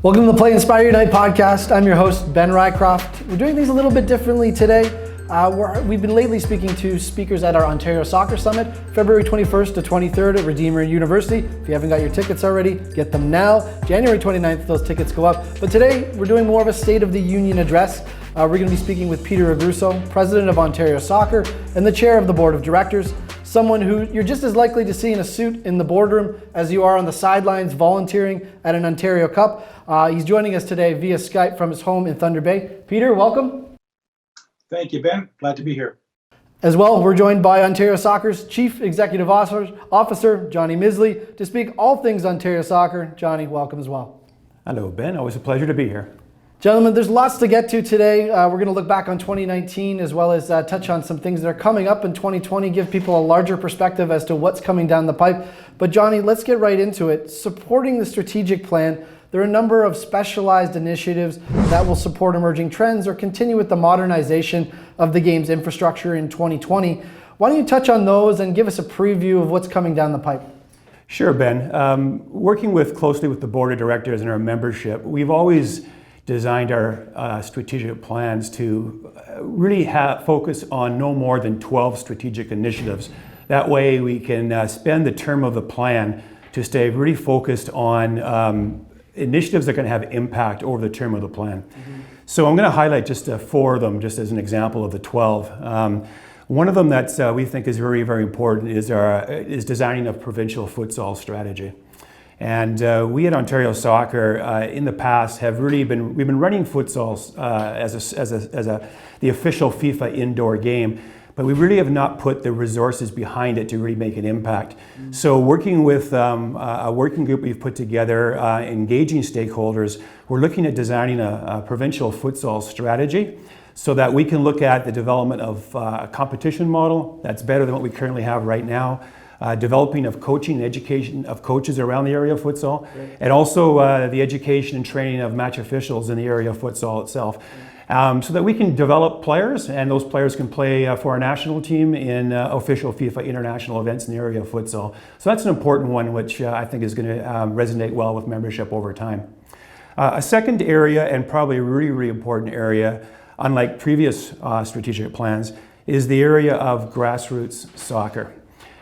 Welcome to the Play Inspire Unite podcast. I'm your host, Ben Rycroft. We're doing things a little bit differently today. We've been lately speaking to speakers at our Ontario Soccer Summit, February 21st to 23rd at Redeemer University. If you haven't got your tickets already, get them now. January 29th, those tickets go up. But today, we're doing more of a State of the Union address. We're going to be speaking with Peter Augruso, President of Ontario Soccer and the Chair of the Board of Directors, someone who you're just as likely to see in a suit in the boardroom as you are on the sidelines volunteering at an Ontario Cup. He's joining us today via Skype from his home in Thunder Bay. Peter, welcome. Thank you, Ben. Glad to be here. As well, we're joined by Ontario Soccer's Chief Executive Officer, Johnny Misley, to speak all things Ontario Soccer. Johnny, welcome as well. Hello, Ben. Always a pleasure to be here. Gentlemen, there's lots to get to today. We're going to look back on 2019 as well as touch on some things that are coming up in 2020, give people a larger perspective as to what's coming down the pipe. But Johnny, let's get right into it. Supporting the strategic plan, there are a number of specialized initiatives that will support emerging trends or continue with the modernization of the game's infrastructure in 2020. Why don't you touch on those and give us a preview of what's coming down the pipe? Sure, Ben. Working closely with the board of directors and our membership, we've always designed our strategic plans to really focus on no more than 12 strategic initiatives. That way we can spend the term of the plan to stay really focused on initiatives that are going to have impact over the term of the plan. Mm-hmm. So I'm going to highlight just 4 of them just as an example of the 12. One of them that we think is very, very important is designing a provincial futsal strategy. And we at Ontario Soccer in the past have we've been running futsal as the official FIFA indoor game, but we really have not put the resources behind it to really make an impact. Mm-hmm. So working with a working group we've put together, engaging stakeholders, we're looking at designing a provincial futsal strategy so that we can look at the development of a competition model that's better than what we currently have right now. Developing of coaching and education of coaches around the area of futsal, right, and also the education and training of match officials in the area of futsal itself, so that we can develop players and those players can play for our national team in official FIFA international events in the area of futsal. So that's an important one which I think is going to resonate well with membership over time. A second area, and probably a really, really important area, unlike previous strategic plans, is the area of grassroots soccer.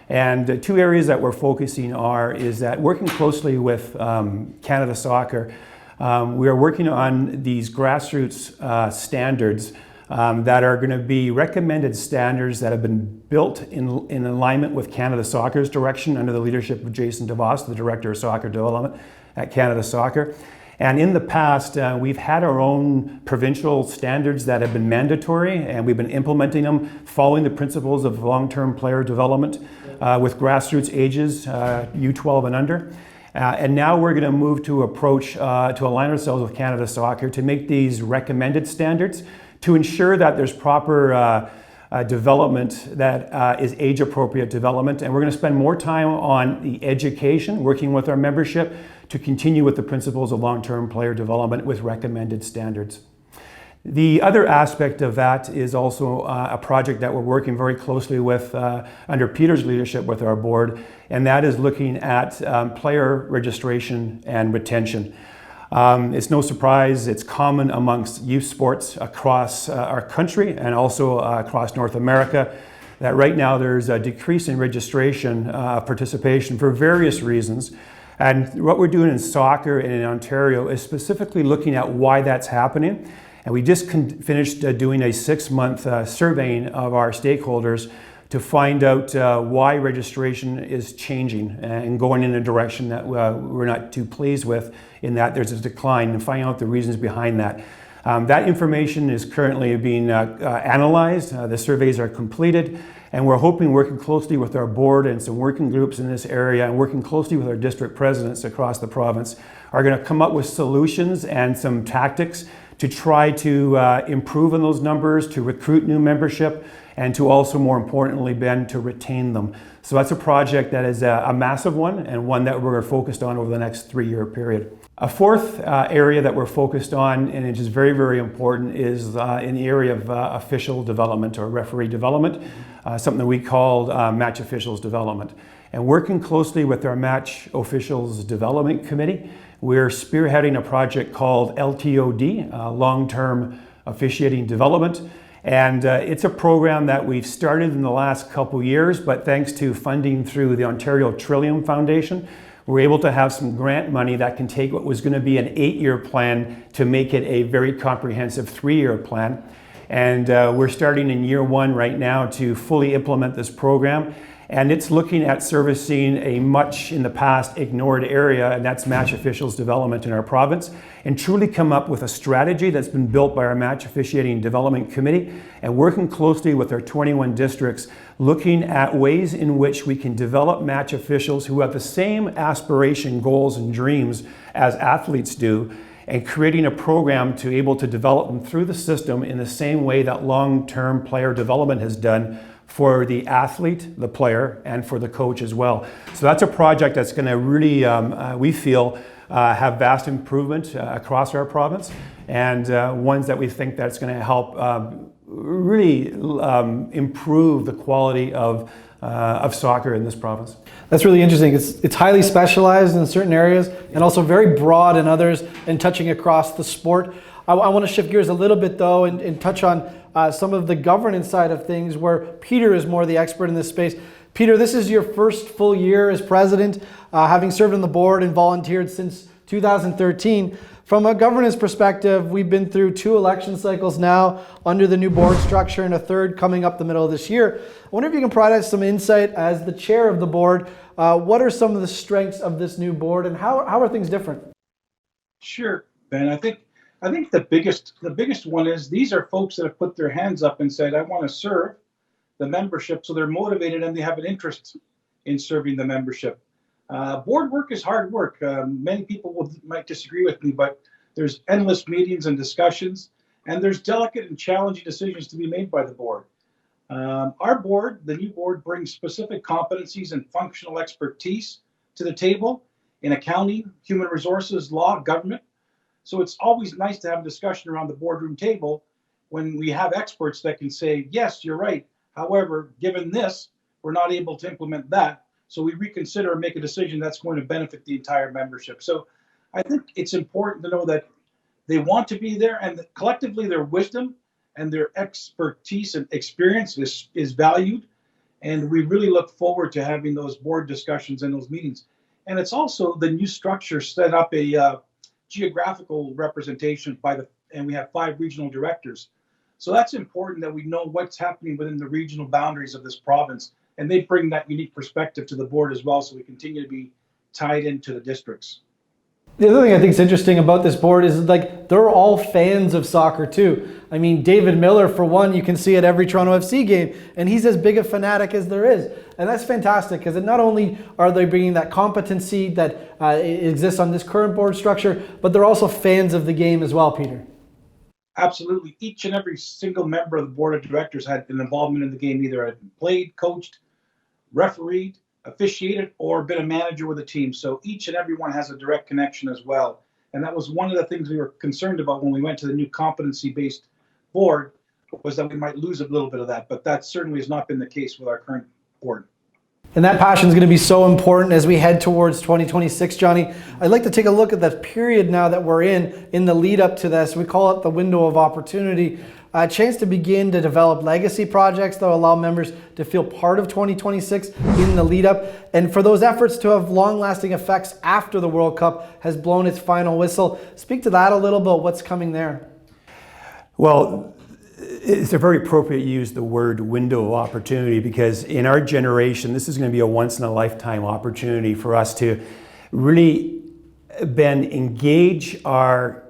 And the 2 areas that we're focusing is that working closely with Canada Soccer, we are working on these grassroots standards that are going to be recommended standards that have been built in alignment with Canada Soccer's direction under the leadership of Jason DeVos, the Director of Soccer Development at Canada Soccer. And in the past, we've had our own provincial standards that have been mandatory, and we've been implementing them following the principles of long-term player development with grassroots ages, U12 and under. And now we're going to move to approach to align ourselves with Canada Soccer to make these recommended standards to ensure that there's proper development that is age-appropriate development. And we're going to spend more time on the education, working with our membership to continue with the principles of long-term player development with recommended standards. The other aspect of that is also a project that we're working very closely with under Peter's leadership with our board, and that is looking at player registration and retention. It's no surprise, it's common amongst youth sports across our country and also across North America that right now there's a decrease in registration participation for various reasons. And what we're doing in soccer and in Ontario is specifically looking at why that's happening. And we just finished doing a 6-month surveying of our stakeholders to find out why registration is changing and going in a direction that we're not too pleased with, in that there's a decline, and finding out the reasons behind that. That information is currently being analyzed. The surveys are completed, and we're hoping, working closely with our board and some working groups in this area and working closely with our district presidents across the province, are going to come up with solutions and some tactics to try to improve on those numbers, to recruit new membership, and to also, more importantly, Ben, to retain them. So that's a project that is a massive one, and one that we're focused on over the next 3-year period. A fourth area that we're focused on, and it is very, very important, is in the area of official development or referee development, something that we call match officials development. And working closely with our match officials development committee, we're spearheading a project called LTOD, Long-Term Officiating Development. And it's a program that we've started in the last couple years, but thanks to funding through the Ontario Trillium Foundation, we're able to have some grant money that can take what was going to be an 8-year plan to make it a very comprehensive 3-year plan. And we're starting in year 1 right now to fully implement this program. And it's looking at servicing a much in the past ignored area, and that's match officials development in our province, and truly come up with a strategy that's been built by our match officiating development committee, and working closely with our 21 districts, looking at ways in which we can develop match officials who have the same aspiration, goals, and dreams as athletes do, and creating a program to be able to develop them through the system in the same way that long-term player development has done for the athlete, the player, and for the coach as well. So that's a project that's going to really, we feel, have vast improvement across our province, and ones that we think that's going to help really improve the quality of soccer in this province. That's really interesting. It's highly specialized in certain areas and also very broad in others and touching across the sport. I want to shift gears a little bit though and touch on some of the governance side of things where Peter is more the expert in this space. Peter, this is your first full year as president, having served on the board and volunteered since 2013. From a governance perspective, we've been through 2 election cycles now under the new board structure and a 3rd coming up the middle of this year. I wonder if you can provide us some insight as the chair of the board. What are some of the strengths of this new board and how are things different? Sure, Ben. I think the biggest one is these are folks that have put their hands up and said, I want to serve the membership, so they're motivated and they have an interest in serving the membership. Board work is hard work. Many people might disagree with me, but there's endless meetings and discussions, and there's delicate and challenging decisions to be made by the board. Our board, the new board, brings specific competencies and functional expertise to the table in accounting, human resources, law, government. So it's always nice to have a discussion around the boardroom table when we have experts that can say, yes, you're right. However, given this, we're not able to implement that. So we reconsider and make a decision that's going to benefit the entire membership. So I think it's important to know that they want to be there, and that collectively their wisdom and their expertise and experience is valued. And we really look forward to having those board discussions and those meetings. And it's also the new structure set up a geographical representation and we have 5 regional directors. So that's important that we know what's happening within the regional boundaries of this province. And they bring that unique perspective to the board as well, so we continue to be tied into the districts. The other thing I think is interesting about this board is like they're all fans of soccer too. I mean, David Miller, for one, you can see at every Toronto FC game, and he's as big a fanatic as there is. And that's fantastic because not only are they bringing that competency that exists on this current board structure, but they're also fans of the game as well, Peter. Absolutely. Each and every single member of the board of directors had an involvement in the game, either had played, coached, refereed, officiated, or been a manager with a team. So each and every one has a direct connection as well. And that was one of the things we were concerned about when we went to the new competency-based board, was that we might lose a little bit of that. But that certainly has not been the case with our current board. And that passion is going to be so important as we head towards 2026, Johnny. I'd like to take a look at that period now that we're in the lead up to this. We call it the window of opportunity. A chance to begin to develop legacy projects that will allow members to feel part of 2026 in the lead up. And for those efforts to have long-lasting effects after the World Cup has blown its final whistle. Speak to that a little bit, what's coming there? Well, it's a very appropriate use the word window of opportunity, because in our generation, this is going to be a once-in-a-lifetime opportunity for us to really, Ben, engage our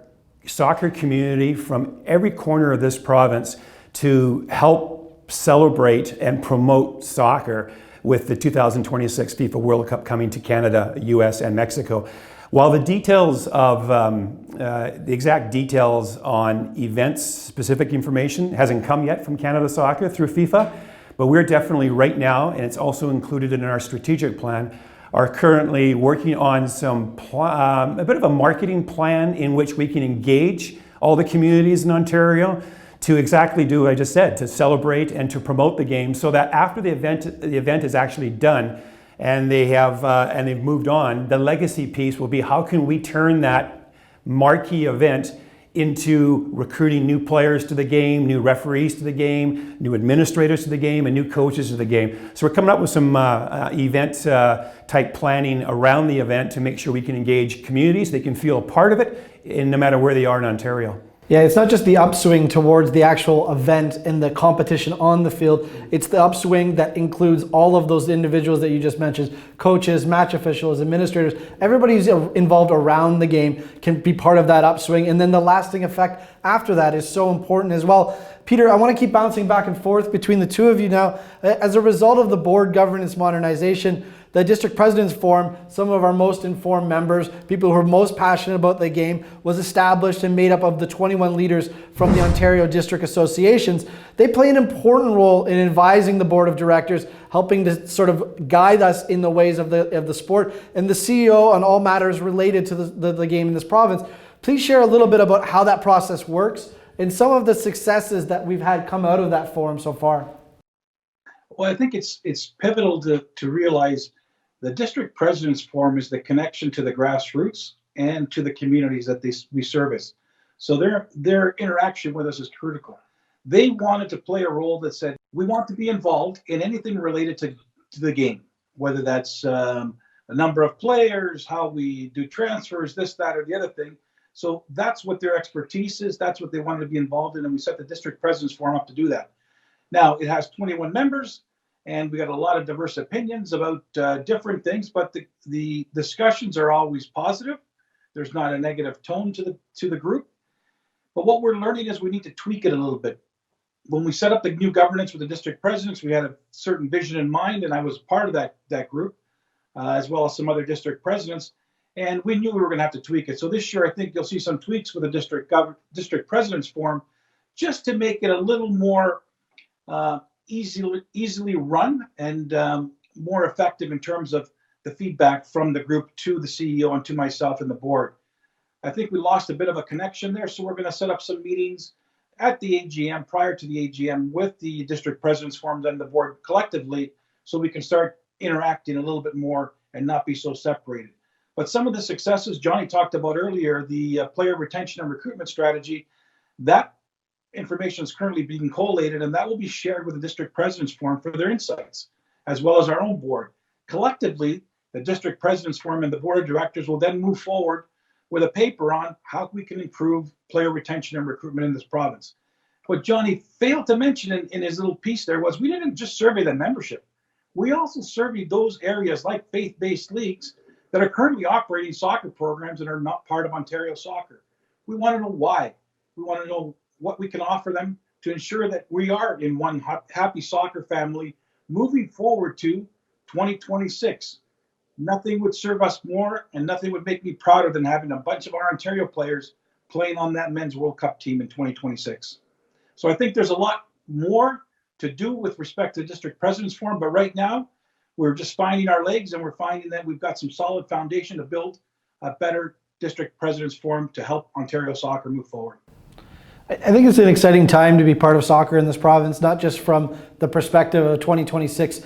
soccer community from every corner of this province to help celebrate and promote soccer with the 2026 FIFA World Cup coming to Canada, US, and Mexico. While the details of the exact details on events, specific information hasn't come yet from Canada Soccer through FIFA, but we're definitely right now, and it's also included in our strategic plan, are currently working on a bit of a marketing plan in which we can engage all the communities in Ontario to exactly do what I just said, to celebrate and to promote the game, so that after the event is actually done, and they've moved on. The legacy piece will be, how can we turn that marquee event into recruiting new players to the game, new referees to the game, new administrators to the game, and new coaches to the game. So we're coming up with some event type planning around the event to make sure we can engage communities, they can feel a part of it, no matter where they are in Ontario. Yeah, it's not just the upswing towards the actual event and the competition on the field. It's the upswing that includes all of those individuals that you just mentioned, coaches, match officials, administrators, everybody who's involved around the game can be part of that upswing. And then the lasting effect after that is so important as well. Peter, I want to keep bouncing back and forth between the two of you now. As a result of the board governance modernization, the District President's Forum, some of our most informed members, people who are most passionate about the game, was established and made up of the 21 leaders from the Ontario District Associations. They play an important role in advising the Board of Directors, helping to sort of guide us in the ways of the sport, and the CEO on all matters related to the game in this province. Please share a little bit about how that process works and some of the successes that we've had come out of that forum so far. Well, I think it's pivotal to realize the District President's Forum is the connection to the grassroots and to the communities that we service. So their interaction with us is critical. They wanted to play a role that said, we want to be involved in anything related to the game, whether that's a number of players, how we do transfers, this, that, or the other thing. So that's what their expertise is. That's what they wanted to be involved in. And we set the District President's Forum up to do that. Now, it has 21 members. And we got a lot of diverse opinions about different things, but the discussions are always positive. There's not a negative tone to the group. But what we're learning is we need to tweak it a little bit. When we set up the new governance with the district presidents, we had a certain vision in mind, and I was part of that group, as well as some other district presidents. And we knew we were going to have to tweak it. So this year, I think you'll see some tweaks with the district presidents forum, just to make it a little more easily run and more effective in terms of the feedback from the group to the CEO and to myself and the board. I think we lost a bit of a connection there, so we're going to set up some meetings at the AGM, prior to the AGM, with the District President's Forum and the board collectively, so we can start interacting a little bit more and not be so separated. But some of the successes Johnny talked about earlier, the player retention and recruitment strategy, that information is currently being collated, and that will be shared with the District President's Forum for their insights, as well as our own board. Collectively, the District President's Forum and the Board of Directors will then move forward with a paper on how we can improve player retention and recruitment in this province. What Johnny failed to mention in his little piece there was we didn't just survey the membership. We also surveyed those areas like faith-based leagues that are currently operating soccer programs and are not part of Ontario soccer. We want to know why. We want to know what we can offer them to ensure that we are in one happy soccer family moving forward to 2026. Nothing would serve us more and nothing would make me prouder than having a bunch of our Ontario players playing on that men's World Cup team in 2026. So I think there's a lot more to do with respect to the District President's Forum, but right now we're just finding our legs and we're finding that we've got some solid foundation to build a better District President's Forum to help Ontario soccer move forward. I think it's an exciting time to be part of soccer in this province, not just from the perspective of 2026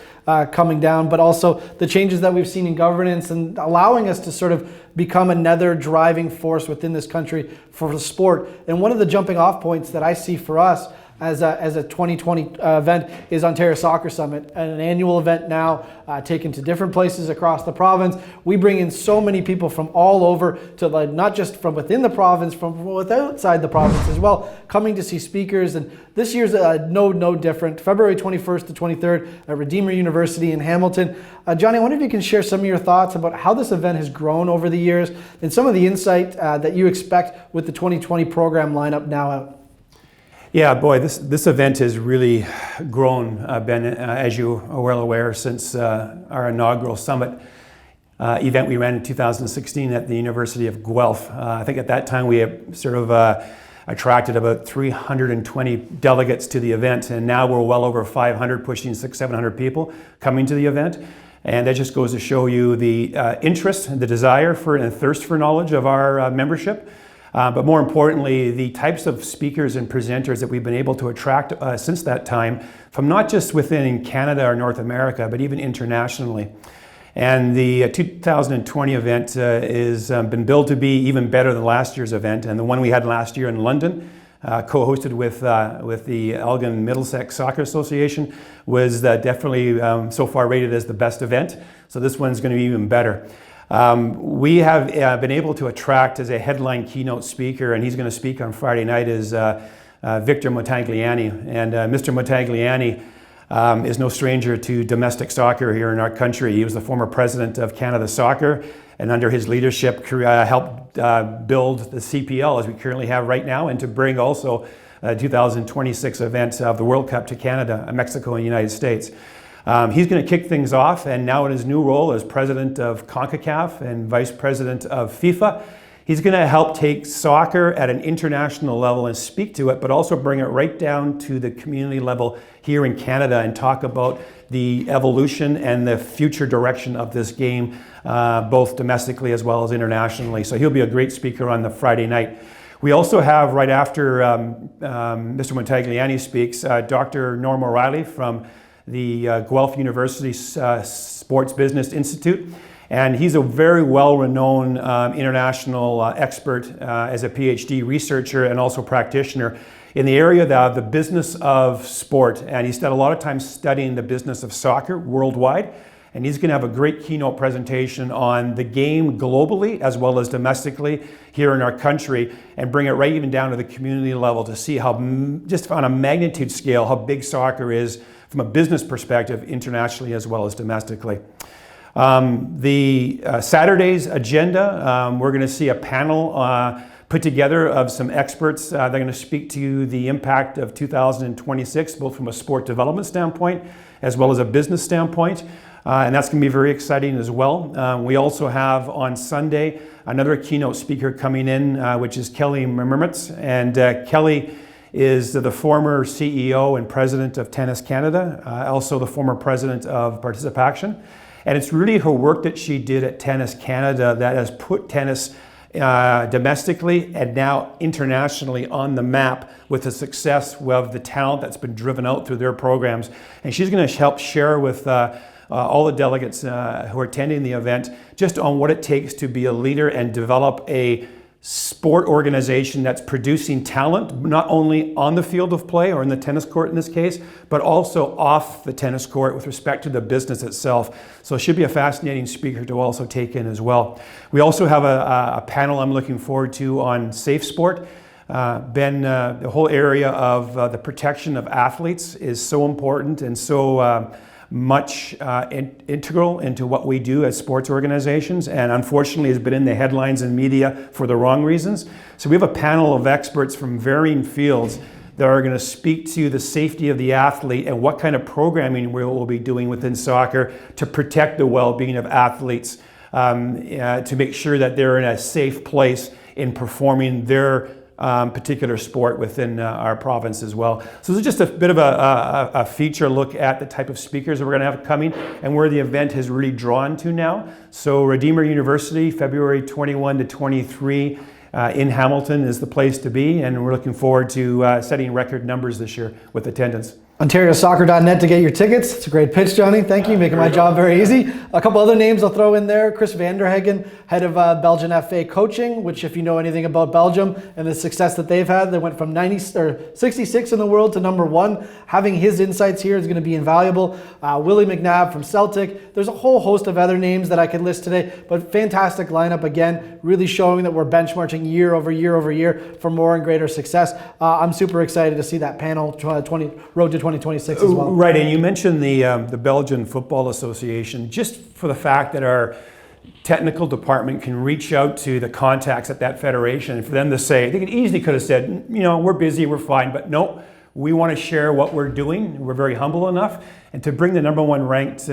coming down, but also the changes that we've seen in governance and allowing us to sort of become another driving force within this country for the sport. And one of the jumping off points that I see for us as a 2020 event is Ontario Soccer Summit, an annual event now taken to different places across the province. We bring in so many people from all over, to not just from within the province, from outside the province as well, coming to see speakers. And this year's no different. February 21st to 23rd at Redeemer University in Hamilton. Johnny, I wonder if you can share some of your thoughts about how this event has grown over the years and some of the insight that you expect with the 2020 program lineup now out. Yeah, boy, this event has really grown, Ben, as you are well aware, since our inaugural summit event we ran in 2016 at the University of Guelph. I think at that time we had sort of attracted about 320 delegates to the event, and now we're well over 500, pushing 600-700 people coming to the event. And that just goes to show you the interest, the desire for and thirst for knowledge of our membership. But more importantly, the types of speakers and presenters that we've been able to attract since that time, from not just within Canada or North America, but even internationally. And the 2020 event is been billed to be even better than last year's event. And the one we had last year in London, co-hosted with the Elgin Middlesex Soccer Association, was definitely so far rated as the best event. So this one's going to be even better. We have been able to attract as a headline keynote speaker, and he's going to speak on Friday night, is Victor Motagliani. And Mr. Motagliani is no stranger to domestic soccer here in our country. He was the former president of Canada Soccer, and under his leadership helped build the CPL as we currently have right now, and to bring also 2026 events of the World Cup to Canada, Mexico, and the United States. He's going to kick things off, and now in his new role as president of CONCACAF and vice president of FIFA, he's going to help take soccer at an international level and speak to it, but also bring it right down to the community level here in Canada and talk about the evolution and the future direction of this game, both domestically as well as internationally. So he'll be a great speaker on the Friday night. We also have, right after Mr. Motagliani speaks, Dr. Norm O'Reilly from the Guelph University Sports Business Institute. And he's a very well-renowned international expert as a PhD researcher and also practitioner in the area of the business of sport. And he's spent a lot of time studying the business of soccer worldwide. And he's going to have a great keynote presentation on the game globally as well as domestically here in our country, and bring it right even down to the community level to see how, just on a magnitude scale, how big soccer is from a business perspective internationally as well as domestically. The Saturday's agenda, we're going to see a panel put together of some experts. They're going to speak to the impact of 2026, both from a sport development standpoint as well as a business standpoint. And that's going to be very exciting as well. We also have on Sunday another keynote speaker coming in, which is Kelly Mermitz. And Kelly is the former CEO and president of Tennis Canada, also the former president of Participation. And it's really her work that she did at Tennis Canada that has put tennis domestically and now internationally on the map with the success of the talent that's been driven out through their programs. And she's going to help share with all the delegates who are attending the event just on what it takes to be a leader and develop a sport organization that's producing talent, not only on the field of play or in the tennis court in this case, but also off the tennis court with respect to the business itself. So it should be a fascinating speaker to also take in as well. We also have a panel I'm looking forward to on safe sport. Ben, the whole area of the protection of athletes is so important and so much integral into what we do as sports organizations, and unfortunately has been in the headlines and media for the wrong reasons. So we have a panel of experts from varying fields that are going to speak to the safety of the athlete and what kind of programming we'll be doing within soccer to protect the well-being of athletes, to make sure that they're in a safe place in performing their particular sport within our province as well. So this is just a bit of a feature look at the type of speakers that we're going to have coming and where the event has really drawn to now. So Redeemer University, February 21 to 23 in Hamilton is the place to be, and we're looking forward to setting record numbers this year with attendance. OntarioSoccer.net to get your tickets. It's a great pitch, Johnny. Thank you, making my job very easy. A couple other names I'll throw in there. Chris Vanderhagen, head of Belgian FA coaching, which if you know anything about Belgium and the success that they've had, they went from 66 in the world to #1. Having his insights here is going to be invaluable. Willie McNabb from Celtic. There's a whole host of other names that I could list today, but fantastic lineup again, really showing that we're benchmarking year over year over year for more and greater success. I'm super excited to see that panel road to 2026 as well. Right, and you mentioned the Belgian Football Association, just for the fact that our technical department can reach out to the contacts at that federation and for them to say, they could have said, you know, we're busy, we're fine, but no, we want to share what we're doing. We're very humble enough, and to bring the #1 ranked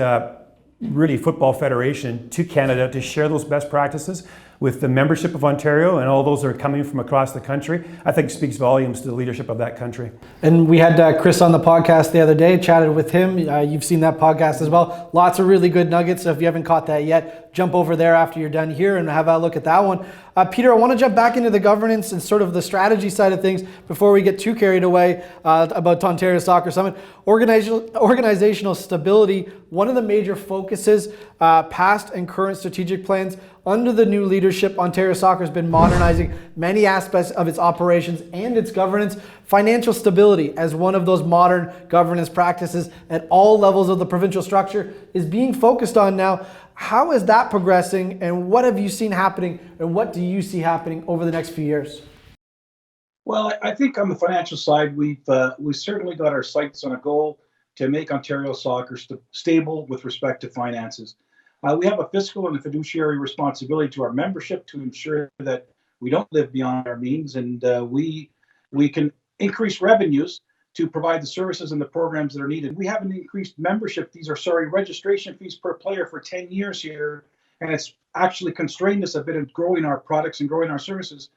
really football federation to Canada to share those best practices with the membership of Ontario and all those that are coming from across the country, I think speaks volumes to the leadership of that country. And we had Chris on the podcast the other day, chatted with him. You've seen that podcast as well. Lots of really good nuggets. So if you haven't caught that yet, jump over there after you're done here and have a look at that one. Peter, I want to jump back into the governance and sort of the strategy side of things before we get too carried away about Ontario Soccer Summit. Organizational stability, one of the major focuses, past and current strategic plans under the new leadership, Ontario Soccer has been modernizing many aspects of its operations and its governance. Financial stability as one of those modern governance practices at all levels of the provincial structure is being focused on now. How is that progressing, and what have you seen happening, and what do you see happening over the next few years? Well, I think on the financial side, we certainly got our sights on a goal to make Ontario soccer stable with respect to finances. We have a fiscal and a fiduciary responsibility to our membership to ensure that we don't live beyond our means, and we can increase revenues to provide the services and the programs that are needed. We haven't increased membership. These are, registration fees per player for 10 years here, and it's actually constrained us a bit in growing our products and growing our services.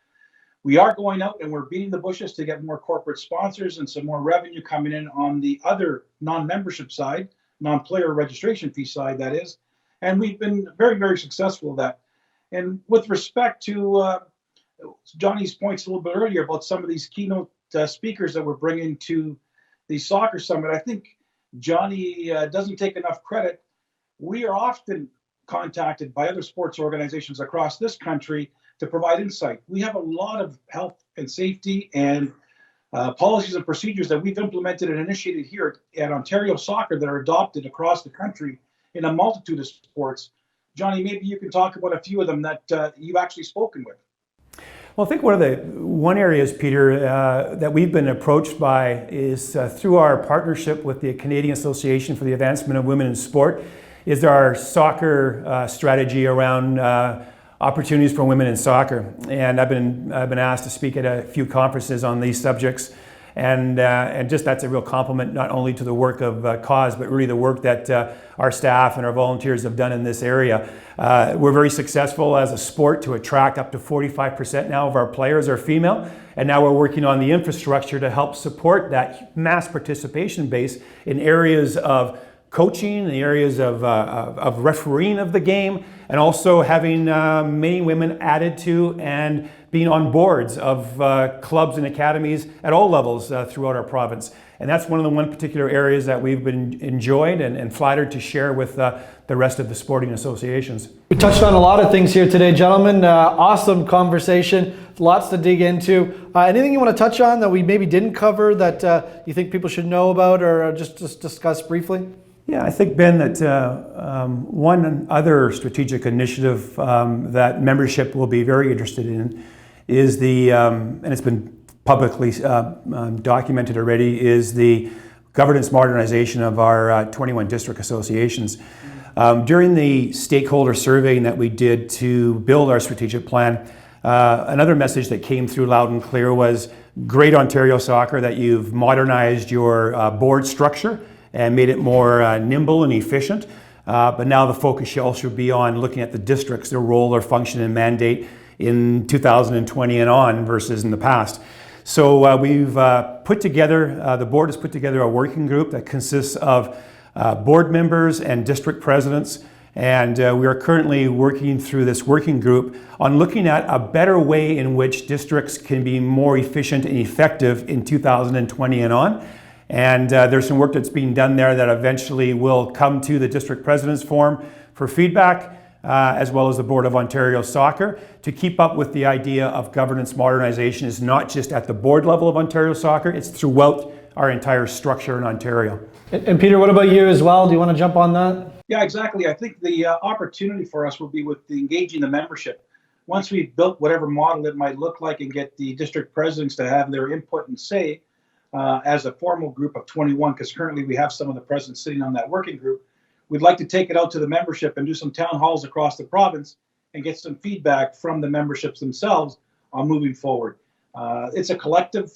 We are going out and we're beating the bushes to get more corporate sponsors and some more revenue coming in on the other non-membership side, non-player registration fee side, that is. And we've been very, very successful at that. And with respect to Johnny's points a little bit earlier about some of these keynote speakers that we're bringing to the soccer summit, I think Johnny doesn't take enough credit. We are often contacted by other sports organizations across this country to provide insight. We have a lot of health and safety and policies and procedures that we've implemented and initiated here at Ontario Soccer that are adopted across the country in a multitude of sports. Johnny, maybe you can talk about a few of them that you've actually spoken with. Well, I think one areas, Peter, that we've been approached by is through our partnership with the Canadian Association for the Advancement of Women in Sport, is our soccer strategy around opportunities for women in soccer. And I've been asked to speak at a few conferences on these subjects, and just that's a real compliment not only to the work of CAUSE, but really the work that our staff and our volunteers have done in this area. We're very successful as a sport to attract up to 45% now of our players are female, and now we're working on the infrastructure to help support that mass participation base in areas of coaching, in the areas of refereeing of the game, and also having many women added to and being on boards of clubs and academies at all levels throughout our province. And that's one of the particular areas that we've been enjoyed and flattered to share with the rest of the sporting associations. We touched on a lot of things here today, gentlemen. Awesome conversation, lots to dig into. Anything you want to touch on that we maybe didn't cover that you think people should know about, or just discuss briefly? Yeah, I think, Ben, that one other strategic initiative that membership will be very interested in is and it's been publicly documented already, is the governance modernization of our 21 district associations. During the stakeholder surveying that we did to build our strategic plan, another message that came through loud and clear was, great Ontario Soccer that you've modernized your board structure and made it more nimble and efficient. But now the focus should also be on looking at the districts, their role, their function and mandate in 2020 and on versus in the past. So we've put together, the board has put together a working group that consists of board members and district presidents. And we are currently working through this working group on looking at a better way in which districts can be more efficient and effective in 2020 and on. And there's some work that's being done there that eventually will come to the District President's Forum for feedback, as well as the Board of Ontario Soccer, to keep up with the idea of governance modernization is not just at the board level of Ontario Soccer, it's throughout our entire structure in Ontario. And Peter, what about you as well? Do you want to jump on that? Yeah, exactly. I think the opportunity for us will be with engaging the membership. Once we've built whatever model it might look like and get the district presidents to have their input and say, as a formal group of 21, because currently we have some of the presidents sitting on that working group, we'd like to take it out to the membership and do some town halls across the province and get some feedback from the memberships themselves on moving forward. It's a collective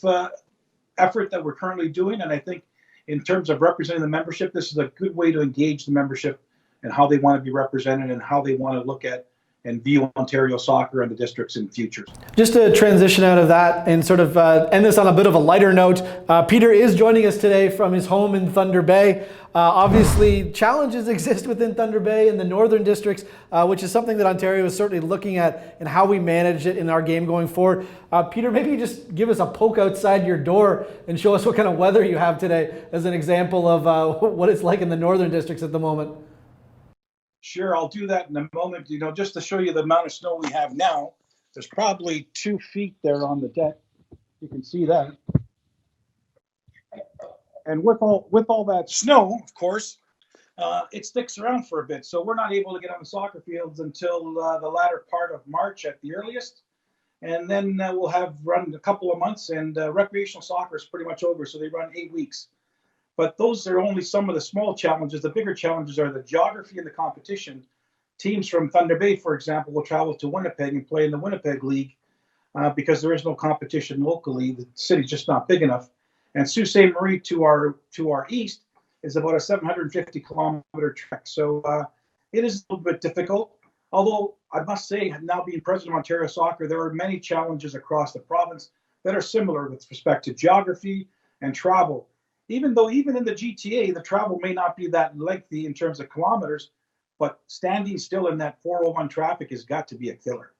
effort that we're currently doing, and I think in terms of representing the membership, this is a good way to engage the membership and how they want to be represented and how they want to look at and view Ontario soccer and the districts in the future. Just to transition out of that and sort of end this on a bit of a lighter note, Peter is joining us today from his home in Thunder Bay. Obviously, challenges exist within Thunder Bay and the northern districts, which is something that Ontario is certainly looking at and how we manage it in our game going forward. Peter, maybe you just give us a poke outside your door and show us what kind of weather you have today as an example of what it's like in the northern districts at the moment. Sure, I'll do that in a moment. Just to show you the amount of snow we have now, there's probably 2 feet there on the deck. You can see that. And with all that snow, of course, it sticks around for a bit. So we're not able to get on the soccer fields until the latter part of March at the earliest. And then we'll have run a couple of months, and recreational soccer is pretty much over. So they run 8 weeks. But those are only some of the small challenges. The bigger challenges are the geography and the competition. Teams from Thunder Bay, for example, will travel to Winnipeg and play in the Winnipeg League because there is no competition locally. The city's just not big enough. And Sault Ste. Marie to our east is about a 750-kilometer trek. So it is a little bit difficult. Although I must say, now being president of Ontario Soccer, there are many challenges across the province that are similar with respect to geography and travel. Even in the GTA, the travel may not be that lengthy in terms of kilometers, but standing still in that 401 traffic has got to be a killer.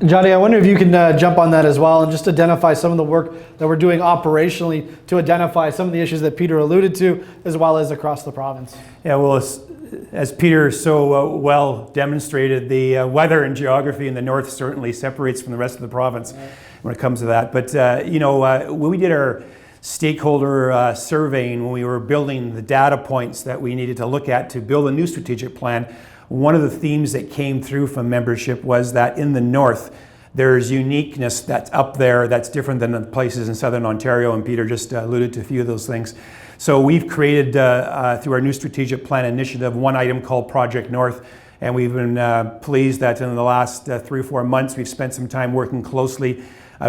Johnny, I wonder if you can jump on that as well and just identify some of the work that we're doing operationally to identify some of the issues that Peter alluded to, as well as across the province. Yeah, well, as Peter so well demonstrated, the weather and geography in the north certainly separates from the rest of the province when it comes to that. But, when we did our stakeholder surveying, when we were building the data points that we needed to look at to build a new strategic plan, one of the themes that came through from membership was that in the north, there's uniqueness that's up there that's different than the places in southern Ontario, and Peter just alluded to a few of those things. So we've created, through our new strategic plan initiative, one item called Project North, and we've been pleased that in the last 3 or 4 months, we've spent some time working closely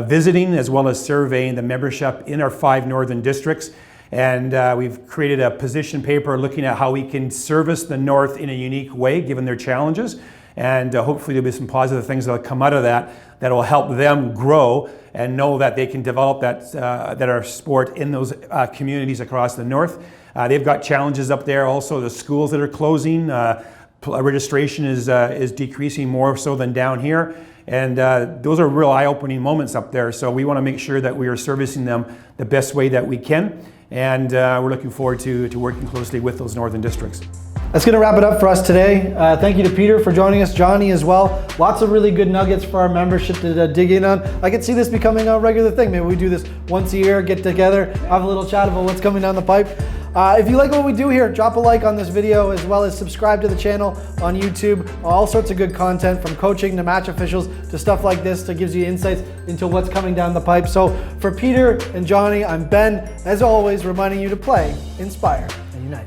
visiting as well as surveying the membership in our 5 northern districts. And we've created a position paper looking at how we can service the north in a unique way, given their challenges. And hopefully there'll be some positive things that'll come out of that will help them grow and know that they can develop that our sport in those communities across the north. They've got challenges up there also, the schools that are closing. Registration is decreasing more so than down here. And those are real eye-opening moments up there. So we want to make sure that we are servicing them the best way that we can. And we're looking forward to working closely with those northern districts. That's going to wrap it up for us today. Thank you to Peter for joining us, Johnny as well. Lots of really good nuggets for our membership to dig in on. I could see this becoming a regular thing. Maybe we do this once a year, get together, have a little chat about what's coming down the pipe. If you like what we do here, drop a like on this video as well as subscribe to the channel on YouTube. All sorts of good content from coaching to match officials to stuff like this that gives you insights into what's coming down the pipe. So for Peter and Johnny, I'm Ben, as always, reminding you to play, inspire, and unite.